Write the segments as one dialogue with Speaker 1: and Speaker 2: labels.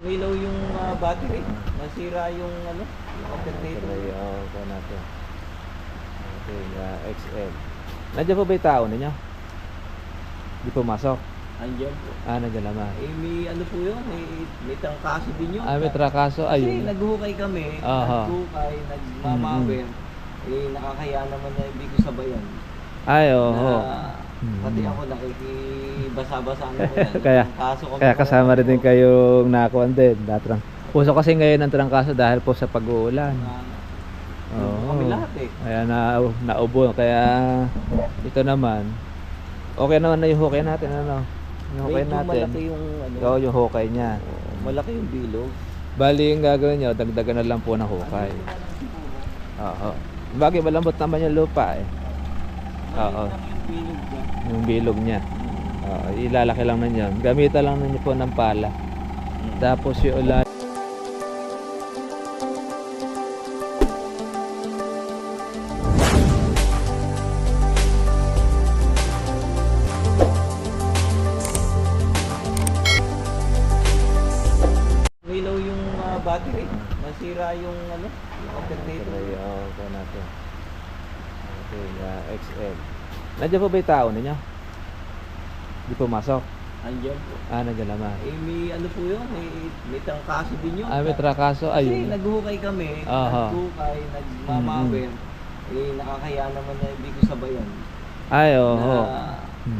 Speaker 1: Umilaw yung battery. Nasira yung yung alternator.
Speaker 2: Ay, ko natin. Okay, XL. Nandiyan po ba yung tao ninyo? Di pumasok?
Speaker 1: Andiyan po.
Speaker 2: Nandiyan naman.
Speaker 1: May po yun, may trangkaso din yun.
Speaker 2: May trakaso.
Speaker 1: Kasi
Speaker 2: Ayun.
Speaker 1: naghukay kami,
Speaker 2: Aha.
Speaker 1: naghukay, nagmamawin. Nakakaya naman na ibig ko sabayan.
Speaker 2: Ay, oo.
Speaker 1: Na, pati ako nakikibasa-basa na ko yan.
Speaker 2: Kaya kasama rin din kayong nakuan din. Puso kasi ngayon ang trangkaso dahil po sa pag-uulan.
Speaker 1: Kami lahat
Speaker 2: Kaya naubo. Kaya ito naman. Okay naman na yung hukay natin. Yung hukay
Speaker 1: medyo
Speaker 2: natin.
Speaker 1: malaki yung
Speaker 2: Oo, yung hukay niya.
Speaker 1: malaki yung bilog.
Speaker 2: Bali yung gagawin nyo, dagdagan na lang po ng hukay. Oo. Bagay malambot naman yung lupa eh. Oo. Yung bilog niya. Ilalaki lang na yan. Gamitan lang ninyo po ng pala. Tapos yung ulan.
Speaker 1: Umilaw yung battery. Nasira yung yung alternator.
Speaker 2: Ay, ko natin. Okay, XL. Nandiyan po ba yung tao ninyo? Di pumasok?
Speaker 1: Andiyan po.
Speaker 2: Nandiyan naman.
Speaker 1: May po yun, may trangkaso din yun.
Speaker 2: May trakaso.
Speaker 1: Kasi
Speaker 2: Ayun.
Speaker 1: naghukay kami,
Speaker 2: Aha.
Speaker 1: naghukay, nagmamawin. Nakakaya naman na ibig ko sabayan.
Speaker 2: Ay, oo.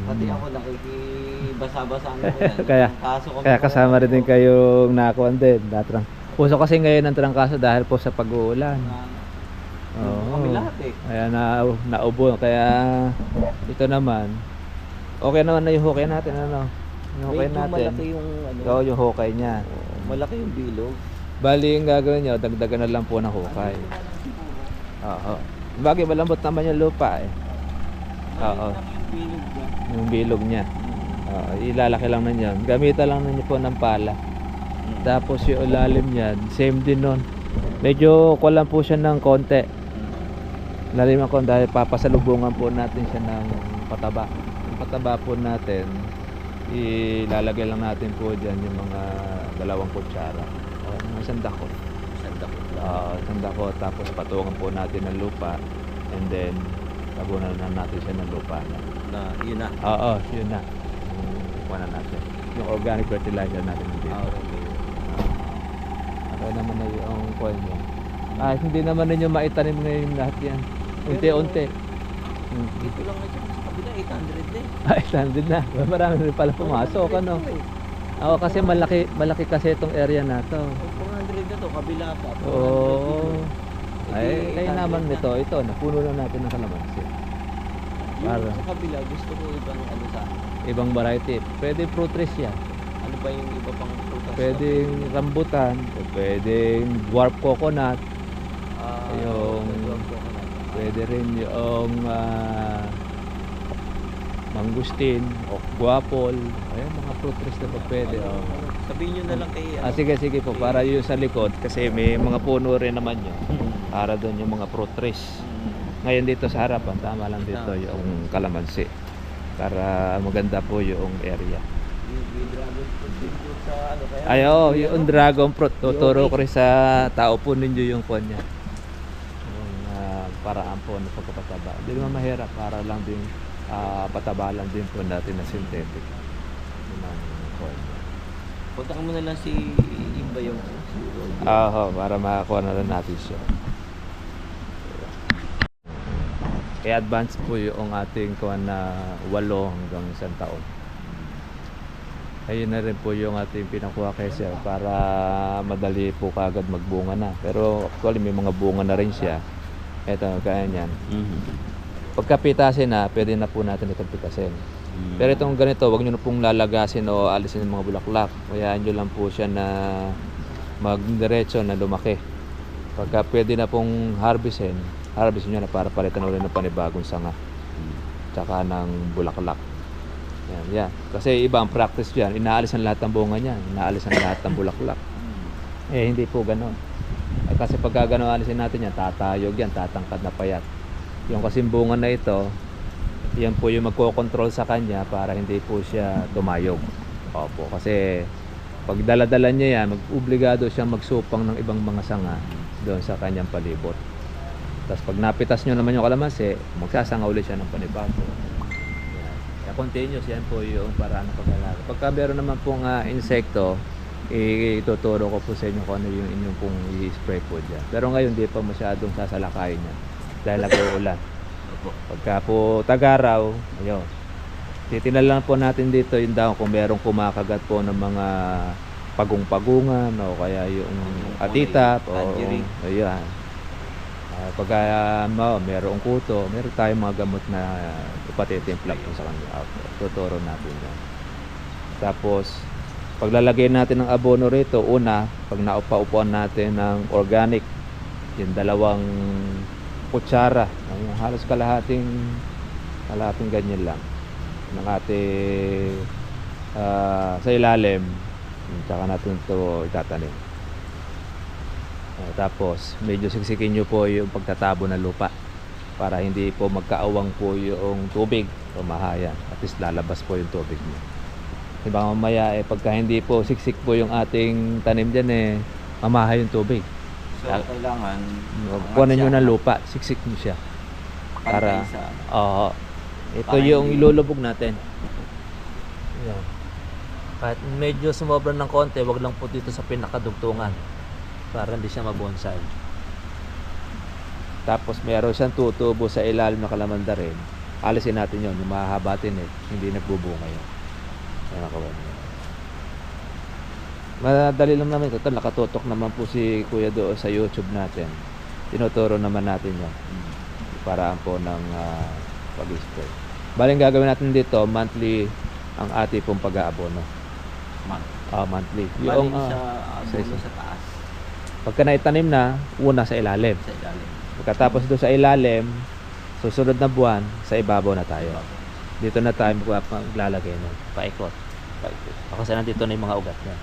Speaker 1: Pati ako nakikibasa-basa na ko yan.
Speaker 2: Kaya kasama rin din kayong nakuan din. Puso kasi ngayon ang trangkaso dahil po sa pag-uulan.
Speaker 1: Kami lahat
Speaker 2: Kaya naubo. Kaya ito naman. Okay naman na yung hukay natin. Yung hukay
Speaker 1: medyo
Speaker 2: natin.
Speaker 1: malaki yung
Speaker 2: Oo, yung hukay niya.
Speaker 1: malaki yung bilog.
Speaker 2: Bali yung gagawin nyo, dagdagan na lang po ng hukay. Oo. Bagay malambot naman yung lupa eh. Oo. Yung bilog niya. Ilalaki lang na yan. Gamitan lang ninyo po ng pala. Tapos yung ilalim niyan, same din nun. Medyo kulang po siya ng konti. Laliman ko dahil papasalubungan po natin siya ng pataba. Yung pataba po natin, ilalagay lang natin po dyan yung mga 2 kutsara. Isang dakot. Isang dakot. Tapos patungan po natin ng lupa. And then, tabunan na natin siya ng lupa.
Speaker 1: Yun na.
Speaker 2: Oo, yun na. Kuha na natin. Yung organic fertilizer natin dito. Okay naman na yung kuha nyo. Hindi naman ninyo maitanim ngayon lahat yan. Unti-unti.
Speaker 1: Dito lang na siya sa kabila, 800 din.
Speaker 2: 800 na. Marami rin pala pumasok. Oo, kasi malaki kasi itong area na to.
Speaker 1: 400 na to, kabila pa.
Speaker 2: Oo. Kaya naman nito, ito, napuno na natin ng kalamansi.
Speaker 1: Yung sa kabila, gusto ko ibang sa
Speaker 2: Ibang variety. Pwede fruit trees yan.
Speaker 1: ano ba yung iba pang prutas?
Speaker 2: Pwedeng rambutan, pwedeng dwarf coconut, pwede rin yung mangustin o guapol. Ayan, mga fruit trees na pa pwede.
Speaker 1: Sabihin nyo na lang kay
Speaker 2: Sige po, para yung sa likod kasi may mga puno rin naman yun. Para doon yung mga fruit trees. Ngayon dito sa harapan, tama lang dito yung kalamansi. Para maganda po yung area.
Speaker 1: yung dragon fruit dito sa kaya?
Speaker 2: Yung dragon fruit. Tuturo ko rin sa tao po ninyo yung kanya. Yung paraan po ng pagpapataba. Hindi naman mahirap. Para lang din pataba lang din po natin na synthetic.
Speaker 1: Punta ka muna lang si Imbayong.
Speaker 2: Para makakuha na lang natin siya. Kaya advance po yung ating kuha na 8 hanggang 1 taon. Ayun na rin po yung ating pinakuha kay sir para madali po kagad magbunga na. Pero actually may mga bunga na rin siya. Ito, kaya niyan. Pagkapitasin na, pwede na po natin itong pitasin. Pero itong ganito, wag nyo na pong lalagasin o alisin yung mga bulaklak. Hayaan nyo lang po siya na magdiretso na lumaki. Pagka pwede na pong harvestin nyo na para palitan ulit ng panibagong sanga. Tsaka ng bulaklak. Yan. Kasi iba ang practice dyan. Inaalis ang lahat ng bunga niya. Inaalis ang lahat ng bulaklak. Hindi po ganon. Kasi pagka ganon alisin natin yan, tatayog yan, tatangkad na payat. Yung kasing bunga na ito, yan po yung magkocontrol sa kanya para hindi po siya tumayog. Opo, kasi Pag dala-dala niya yan, obligado siyang magsupang ng ibang mga sanga doon sa kanyang palibot. Tapos pag napitas nyo naman yung kalamansi, magsasanga ulit siya ng panibago. Yan. Kaya continuous yan po yung paraan ng pag-alaga. Pagka meron naman pong insekto, ituturo ko po sa inyo kung ano yung inyong pong i-spray po dyan. Pero ngayon di pa masyadong sasalakayin yan dahil nag-uulan. Pagka po tag-araw, ayun, titingnan lang po natin dito yung dahon kung merong kumakagat po ng mga pagong-pagungan o kaya yung atita o ayan. Pagka merong kuto, meron tayong mga gamot na ipatitimpla po sa kanila. Tuturo natin yan. Tapos paglalagay natin ng abono rito, una, pag naupa-upuan natin ng organic, yung 2 kutsara, halos kalahating ganyan lang ng ating sa ilalim, tsaka natin ito itatanim. Tapos medyo siksikin nyo po yung pagtatabo ng lupa para hindi po magkaawang po yung tubig o mahayan, at least lalabas po yung tubig nyo. Diba mamaya pagka hindi po siksik po yung ating tanim dyan mamahay yung tubig.
Speaker 1: So kailangan
Speaker 2: kuhanan nyo ng lupa, siksik nyo siya para ito
Speaker 1: para
Speaker 2: yung
Speaker 1: hindi-
Speaker 2: ilulubog natin. Yan. Kahit medyo sumobra ng konti, wag lang po dito sa pinakadugtungan para hindi siya mabonsai. Tapos meron siyang tutubo sa ilalim ng kalamanda rin. Alisin natin yon, yung mahahaba tinik, hindi nagbubunga yun. Yan ang kawan. Madali lang naman ito. Nakatutok naman po si Kuya doon sa YouTube natin. Tinuturo naman natin yan. Paraan po ng pag-spray. Baling gagawin natin dito, monthly ang ating pong pag-aabono. Monthly.
Speaker 1: Yung
Speaker 2: Yung,
Speaker 1: sa
Speaker 2: sa-
Speaker 1: abono sa taas,
Speaker 2: pagka naitanim na, una sa ilalim.
Speaker 1: sa ilalim.
Speaker 2: Pagkatapos doon sa ilalim, susunod na buwan, sa ibabaw na tayo. Dito na tayo maglalagay nun. Paikot. Kasi nandito na yung mga ugat niya.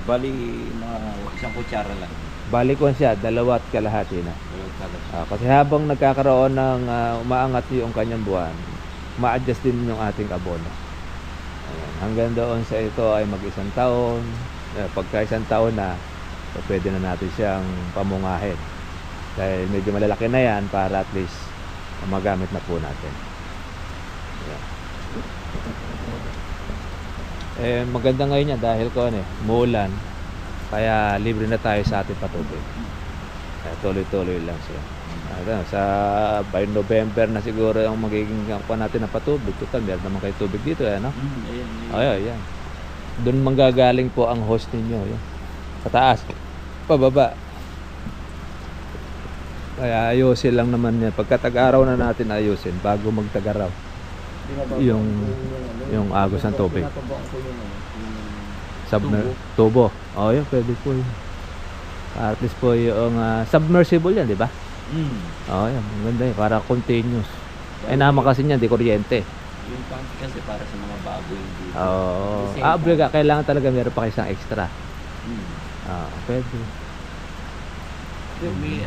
Speaker 1: Bali, mga 1 kutsara lang.
Speaker 2: Balik ko siya, 2.5 na.
Speaker 1: Dalawang kagat.
Speaker 2: Kasi habang nagkakaroon ng umaangat yung kanyang buwan, ma-adjust din yung ating abono. Ayan. Hanggang doon sa ito ay mag-1 taon. Pagka 1 taon na, so pwede na natin siyang pamungahin. Dahil medyo malalaki na yan para at least magamit na po natin. Ayan. Maganda ngayon yan dahil muulan. Kaya libre na tayo sa ating patubig. Tuloy-tuloy lang siya. By November na siguro ang magiging pa natin ng patubig. Total, meron naman kayo tubig dito.
Speaker 1: Ayan.
Speaker 2: Ayan. Doon manggagaling po ang host ninyo. Yan. Sa taas. Pababa. Kaya ayusin lang naman yan. Pagka tag-araw na natin ayusin bago magtag-araw. Yung agos ng tubig. Tubo. Yan, pwede po yun. At least po yung submersible yan, di ba? Yan, maganda yun. Para continuous. Naman kasi niyan, di kuryente.
Speaker 1: Yung tank kasi para sa mga baboy.
Speaker 2: Obliga, kailangan talaga meron pa kayo isang extra. Pwede.
Speaker 1: May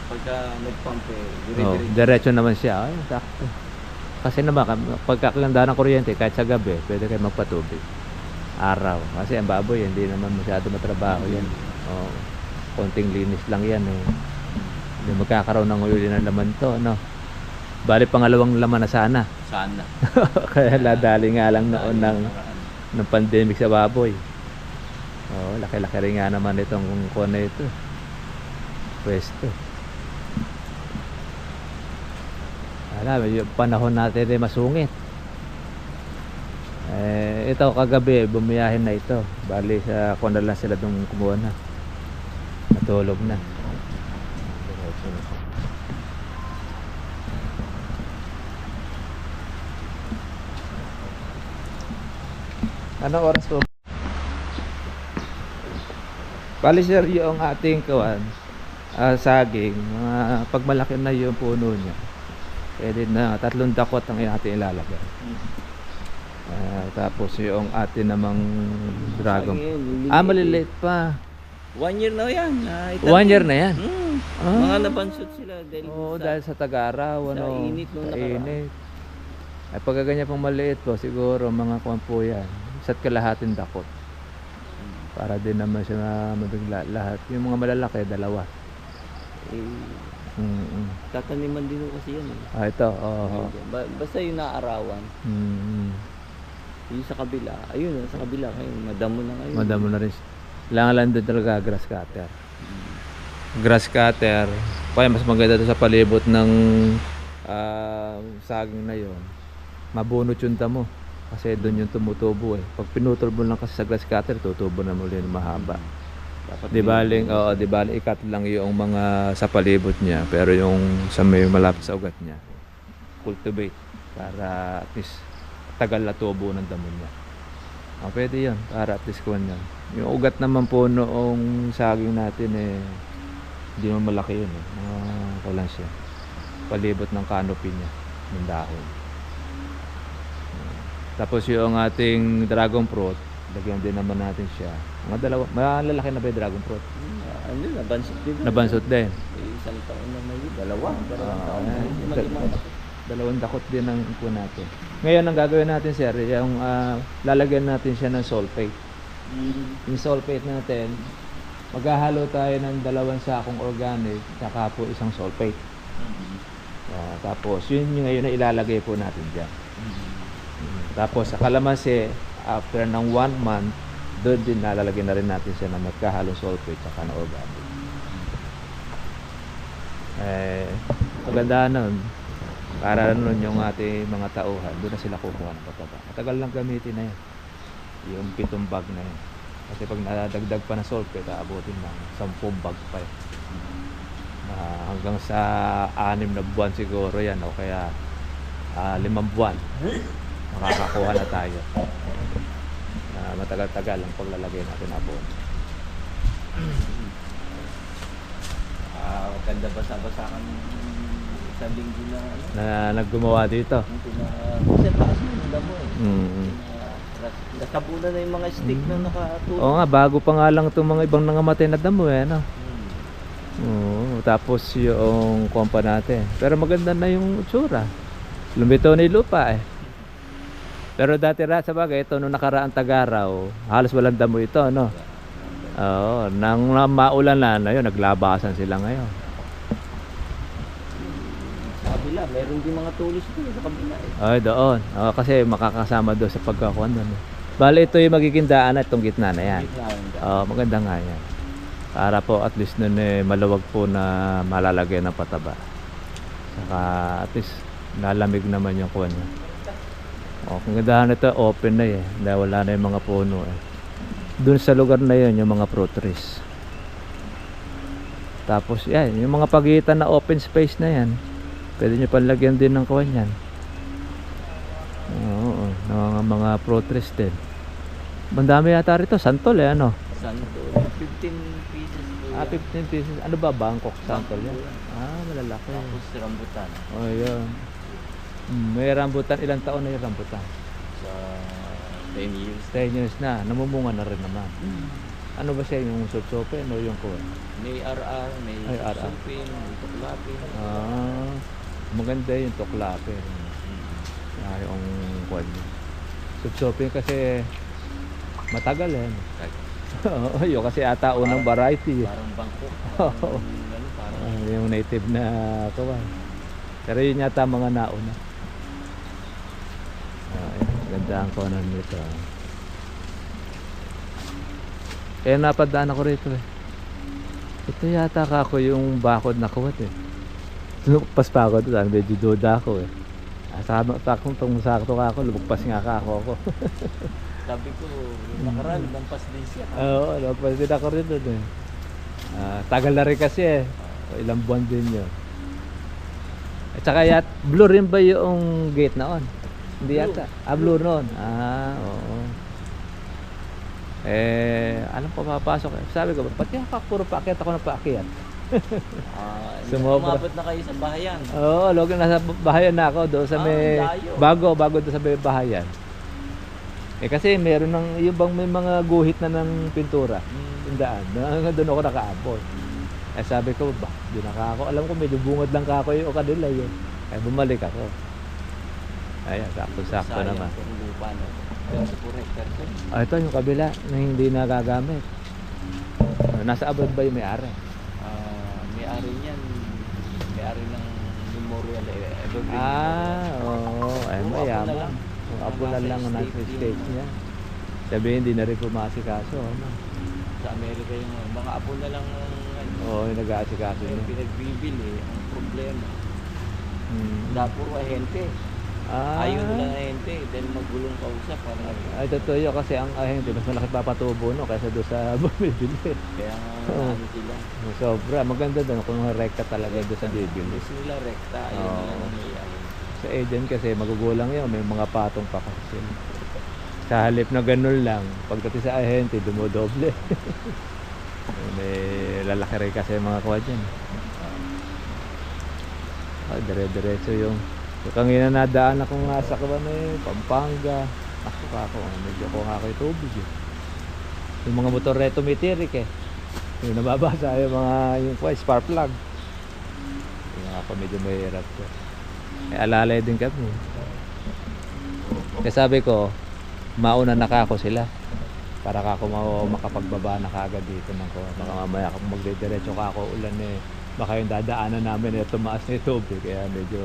Speaker 1: pagka nag-pump
Speaker 2: Diretso naman siya. Sakto. Kasi naman, pagkakaganda ng kuryente, kahit sa gabi, pwede kayo magpatubig. Araw. Kasi ang baboy, hindi naman masyado matrabaho yan. Konting linis lang yan. Hindi magkakaroon ng uli na laman to. Bali, pangalawang laman na sana.
Speaker 1: Sana.
Speaker 2: Kaya ladali nga lang noon ng pandemic sa baboy. Laki-laki rin nga naman itong kung ito. Pwesto. Yung panahon natin ay masungit. Ito kagabi bumiyahin na ito. Bali sa kuwan na lang sila nung kumuha na. Natulog na. Anong oras po? Bali sir, yung ating kawan saging, pag malaki na yung puno niya, pwede na 3 dakot ang ating ilalagay. Tapos yung atin namang dragon. Maliliit pa.
Speaker 1: 1 year na yan.
Speaker 2: 1 year na yan.
Speaker 1: Mga nabansot sila
Speaker 2: dahil sa tag-araw,
Speaker 1: sa init nung nakaraan.
Speaker 2: init. Pagka ganyan pang maliit po, siguro mga kuwan po yan. Isa't kalahating dakot. Para din naman siya mabigla lahat. Yung mga malalaki, dalawa.
Speaker 1: Eh, tataniman din ko kasi yan eh.
Speaker 2: Ito, oo.
Speaker 1: Basta yung naarawan. Yung sa kabila, ayun sa kabila kayo, madamo na kayo.
Speaker 2: Madamo na rin. Kailangan lang doon talaga grass cutter. Grass cutter. Kaya mas maganda doon sa palibot ng saging na yon. Mabunot yung damo. Kasi doon yung tumutubo eh. Pag pinutol mo lang kasi sa grass cutter, tutubo na muli ng mahaba. Di baling, di baling ikat lang yung mga sa palibot niya. Pero yung sa may malapit sa ugat niya, cultivate. Para at least tagal na tubo ng damo niya. Pwede yun. Para at least kuwan yun. Yung ugat naman po noong saging natin eh, hindi naman malaki yun eh. Kulang siya. Palibot ng canopy niya. Ng dahon. Tapos yung ating dragon fruit, lagyan din naman natin siya. Mga dalawa, malalaki na ba yung dragon fruit?
Speaker 1: Ano, nabansot din.
Speaker 2: Nabansot din.
Speaker 1: Isang taon na may dalawa.
Speaker 2: Dalawang dakot din ang upo natin. Ngayon ang gagawin natin sir, yung lalagyan natin siya ng sulfate. Yung sulfate natin, maghahalo tayo ng 2 sakong organic saka po isang sulfate. Tapos yun yung ngayon na ilalagay po natin dyan. Tapos sa kalamansi, after ng 1 month, doon din nalalagyan na rin natin siya na magkahalong sulfate saka na organic. Maganda nun. Para nun yung ating mga tauhan, doon na sila kukuha ng pataba. Matagal lang gamitin na yan. Yung 7 bag na yan. Kasi pag nadagdag pa na sulfate, aabutin ng 10 bag pa yan. Hanggang sa 6 na buwan siguro yan, o kaya 5 buwan. Makakakuha na tayo. Matagal-tagal ang paglalagay natin na buwan.
Speaker 1: Maganda basa-basa ka ng isang linggo na
Speaker 2: naggumawa dito.
Speaker 1: Kasi taas mo yung damo eh. Natabunan na yung mga stick na nakatulog.
Speaker 2: Oo nga, bago pa nga lang itong mga ibang nangamatay na damo eh, no? Tapos yung kompa natin. Pero maganda na yung tsura. Lumito na yung lupa eh. Pero dati sa bagay, ito nung nakaraang Tagaraw, halos walang damo ito, no? Oo, nang maulan na yun, naglabasan sila ngayon.
Speaker 1: Sa kabila, meron din mga tulis doon sa kabila eh.
Speaker 2: Ay, doon. Kasi makakasama doon sa pagkakuan doon. Bale, ito yung magiging daan na itong gitna na yan. Maganda nga yan. Para po at least nun malawag po na malalagay ng pataba. Saka at least lalamig naman yung kuwan niya. Kung gandahan ito, open na eh. Dahil wala na yung mga puno eh. Doon sa lugar na yun, yung mga fruit trees. Tapos yan, yung mga pagitan na open space na yan, pwede nyo panlagyan din ng kuwan yan. Oo, mga fruit trees din. Mandami yata rito, santol eh, ano?
Speaker 1: Santol, 15 pieces po.
Speaker 2: 15 pieces. Ano ba, Bangkok santol yan? Malalaki.
Speaker 1: Tapos rambutan.
Speaker 2: Yun. May rambutan, ilang taon na yung rambutan?
Speaker 1: Sa 10 years.
Speaker 2: 10 years na, namumunga na rin naman. Ano ba siya, yung sopsopin o yung kuwan?
Speaker 1: May RR, may sopsopin, may tuklapin.
Speaker 2: Maganda yung tuklapin. Yung kuwan. Sopsopin kasi matagal eh. Yun kasi ata unang variety.
Speaker 1: Parang Bangkok.
Speaker 2: Yung native na kuwan. Pero yun yata mga nauna. Ganda ang kuwanan nito. Kaya napadaan ako rito eh. Ito yata kako yung bakod na kuwat eh. Lumagpas pa ako doon, medyo duda ako eh. Sakto ka ako, lumagpas nga ako.
Speaker 1: Sabi ko, nakaraan, lampas din siya.
Speaker 2: Oo, lumagpas din ako rito eh. Tagal na rin kasi eh. Ilang buwan din yun. At saka blue rin ba yung gate na on? Hindi yata. Blue noon. Oo. Anong papapasok? Sabi ko, pati puro paakyat ako ng paakyat.
Speaker 1: Umabot na kayo sa bahayan.
Speaker 2: Oo, login nasa bahayan na ako doon sa may bago doon sa may bahayan. Kasi meron yung bang may mga guhit na ng pintura. Tindaan. Doon ako nakaabot. Sabi ko, di na ako. Alam ko medyo bungad lang ako yung kanila yun. Bumalik ako. Ayan, sakto naman.
Speaker 1: 34 hectares.
Speaker 2: Ito yung kabila na hindi nagagamit. Nasa abroad ba yung may-ari?
Speaker 1: May-ari niyan. May-ari ng Memorial Evergreen.
Speaker 2: Oo. Ay,
Speaker 1: Puro
Speaker 2: mayaman. Apo na lang ang nasa stage niya. Sabihin, hindi na rin pumasikaso. Ano?
Speaker 1: Sa Amerika yung mga apo na lang ang
Speaker 2: Oo, yung nag-aasikaso niya.
Speaker 1: pinagbibili. Ang problema.
Speaker 2: Hmm.
Speaker 1: Puro ahente. Ayaw nila ahente. Dahil magulong kausap.
Speaker 2: Ay, totoo yun kasi ang ahente, mas malaki papatubo no kaysa doon sa bumibili.
Speaker 1: Kaya
Speaker 2: Oo.
Speaker 1: ano sila.
Speaker 2: Sobra. Maganda doon kung rekta talaga doon sa bibili.
Speaker 1: Gusto nila rekta. Ayaw
Speaker 2: Oo.
Speaker 1: nila ng may ano.
Speaker 2: Sa agent kasi magugulang yun, may mga patong pa kasi sila. Sa halip na ganun lang, pagdating sa ahente, dumodoble. May lalaki rin kasi mga kuha dyan. Ay, dire-diretso yung kangina nadaan ako nga sa kawan Pampanga. Ako, medyo ko nga kayo tubig eh. Yung mga motor na tumitirik eh. Yung nababasa yung mga spark plug. Yung ako medyo mahirap ko. Alalay din kami. Kaya sabi ko, mauna na kako sila. Para kako makapagbaba na kagad dito ng ko. Baka mamaya kung magdidiretso kako ulan eh. Baka yung dadaanan namin eh tumaas na yung tubig. Kaya medyo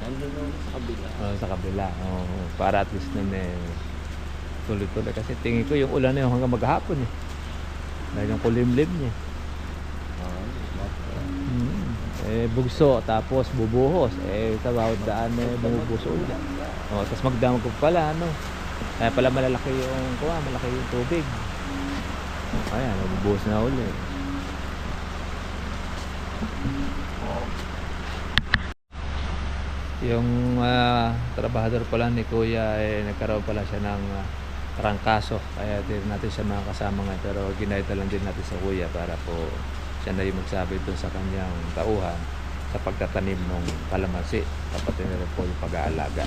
Speaker 1: Nandun naman sa kabila.
Speaker 2: sa kabila. Para at least nun eh tuloy-tuloy. Kasi tingin ko yung ulan na yung hanggang maghapon eh. Dahil yung kulimlim niya. Bugso tapos bubuhos sa bawat daan bumubuso ulit. Tapos magdamag ko pala kaya pala malaki yung tubig. Ayan, magbubuhos na ulit. Yung trabahador pala ni Kuya nagkaroon pala siya ng trangkaso, kaya din natin siya mga kasama nga, pero ginayta lang din natin sa Kuya para po siya na yung magsabi doon sa kanyang tauhan sa pagtatanim ng kalamansi, kapatid na rin po yung pag-aalaga.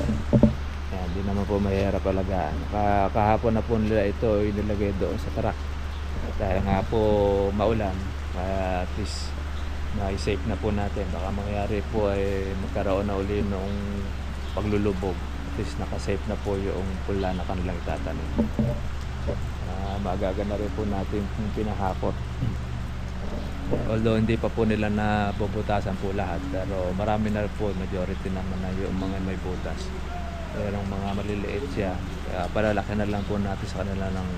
Speaker 2: Hindi naman po mahirap alagaan. Kahapon na po nila ito inilagay doon sa truck dahil nga po maulan, kaya at least na-safe na po natin. Baka mangyari po ay magkaroon na uli nung paglulubog, at least nakasafe na po yung pula na kanilang itatanim. Magaga na rin po natin yung pinahakot. Although hindi pa po nila nabubutasan po lahat, pero marami na po, majority naman na yung mga may butas. Pero mga maliliit siya, kaya palalaki na lang po natin sa kanila ng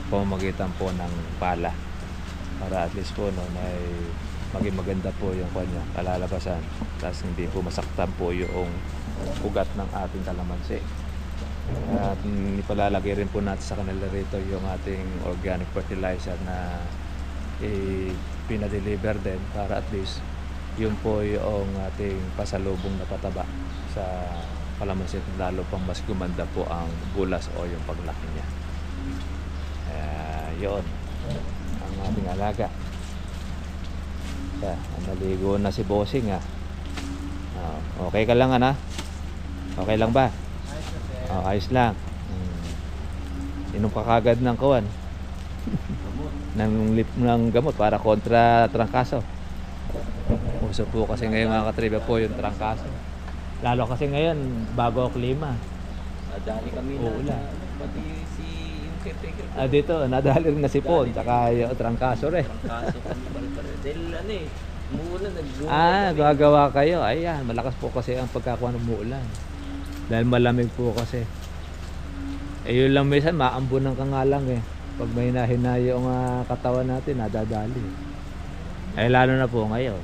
Speaker 2: pamamagitan po ng pala, para at least po ay maging maganda po yung kanya kalalabasan, tapos hindi po masaktan po yung ugat ng ating kalamansi. At ipalalagay rin po natin sa kanila rito yung ating organic fertilizer na pinadeliver din, para at least yun po yung ating pasalubong na pataba sa kalamansi, lalo pang mas gumanda po ang bulas o yung paglaki niya. Yun ang ating alaga. Naligo na si Bossing okay ka lang okay lang ba? Ayos lang. Inom ka kagad ng kawan ng gamot para kontra trangkaso. Uso po kasi ngayon mga katriba po yung trangkaso, lalo kasi ngayon bago klima,
Speaker 1: Nadali kami
Speaker 2: uulan.
Speaker 1: pati yung caretaker ko.
Speaker 2: Dito nadali rin na sipon tsaka yung trangkaso rin.
Speaker 1: Kaso kami pare-pare. Dahil umuulan, nagluwan kami.
Speaker 2: Gagawa kayo. Ayan, malakas po kasi ang pagkakuha ng umuulan. Dahil malamig po kasi. Yun lang minsan, maambunan ka nga lang eh. Pag may hina yung katawan natin, nadadali. Lalo na po ngayon.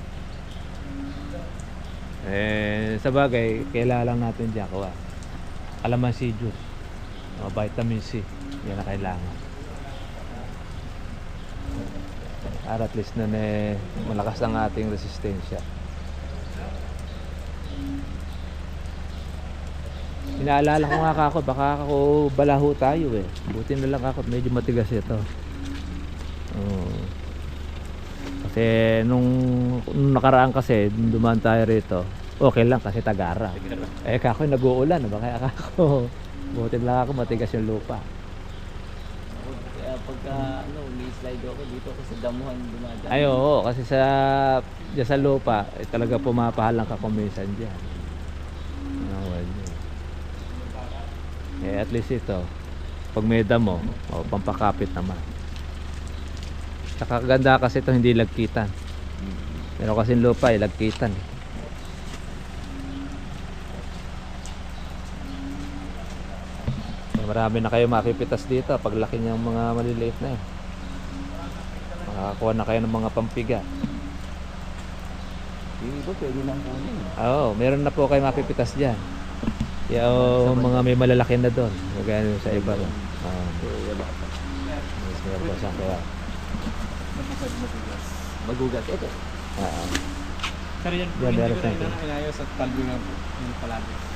Speaker 2: Sa bagay, kailangan lang natin dyan kuha kalamansi juice, vitamin C, yan na kailangan. Para at least malakas ang ating resistensya. Inaalala ko nga kako, baka ako balaho tayo eh. Buti na lang ako, medyo matigas ito. Kasi nung nakaraan kasi, dumaan tayo rito, okay lang kasi Tagara. Kako nag-uulan, kaya kako, buti na lang ako, matigas yung lupa.
Speaker 1: Kaya pagka may slide ako dito kasi damuhan dumadaan.
Speaker 2: Ay oo, kasi dyan sa lupa talaga pumapahalang ka kuminsan dyan. At least ito Pag may damo, pampakapit naman. Saka ganda kasi ito hindi lagkitan. Pero kasi lupa lagkitan. Marami na kayo makipitas dito paglaki niyang mga maliliit na yun. Makakakuha na kayo ng mga pampiga.
Speaker 1: Yung iba pwede nang kunin.
Speaker 2: Oo, meron na po kayo mapipitas dyan. Yung mga may malalaki na doon. Kagaya sa iba ron. Meron pa siyang kaya.
Speaker 1: Magugat ito.
Speaker 2: Oo.
Speaker 3: Sir, yan po
Speaker 2: Yan,
Speaker 3: hindi
Speaker 2: meron
Speaker 3: ko
Speaker 2: siyang
Speaker 3: rin inayos at palbi nga po. Yung palagi.